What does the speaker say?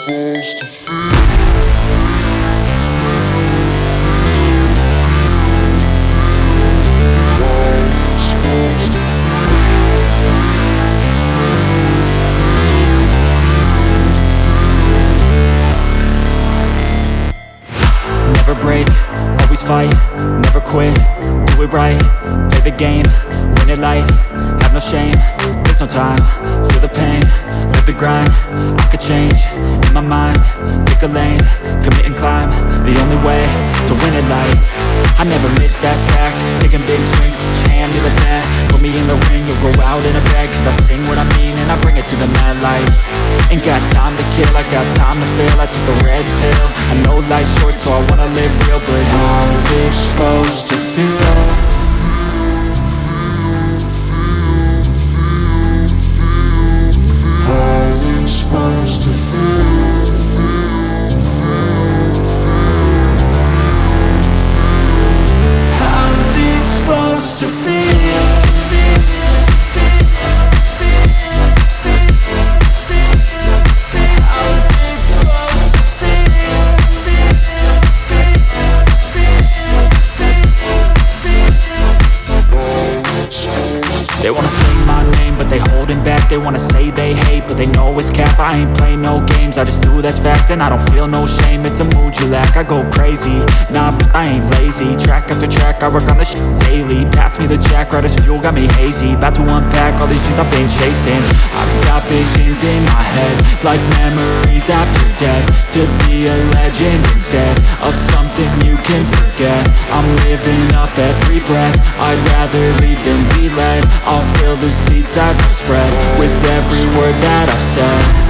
Never break, always fight, never quit, do it right, play the game, win it life, have no shame, there's no time, feel the pain, live the grind, I could change, in my mind, pick a lane, commit and climb, the only way to win it life, I never miss, that's fact, taking big swings, put your hand to the bat, put me in the ring, you'll go out in a bag, cause I sing what I mean and I bring it to the mad light, ain't got time to kill, I got time to feel, I took the red pill, I know life's short so I wanna live real, but how's it supposed to feel? How's it supposed to feel? How's it supposed to feel? They wanna say my name, but they holding back. They wanna say they hate, but they know it's cap. I ain't play no games, I just do that's fact. And I don't feel no shame, it's a mood you lack. I go crazy, nah, but I ain't lazy. Track after track, I work on this shit daily. Pass me the jack, right as fuel, got me hazy. About to unpack all these things I've been chasing. I've got visions in my head, like memories after death. To be a legend instead of something you can forget. I'm living up every breath, I'd rather lead than be led. I'll fill the seats as I spread with every word that I've said.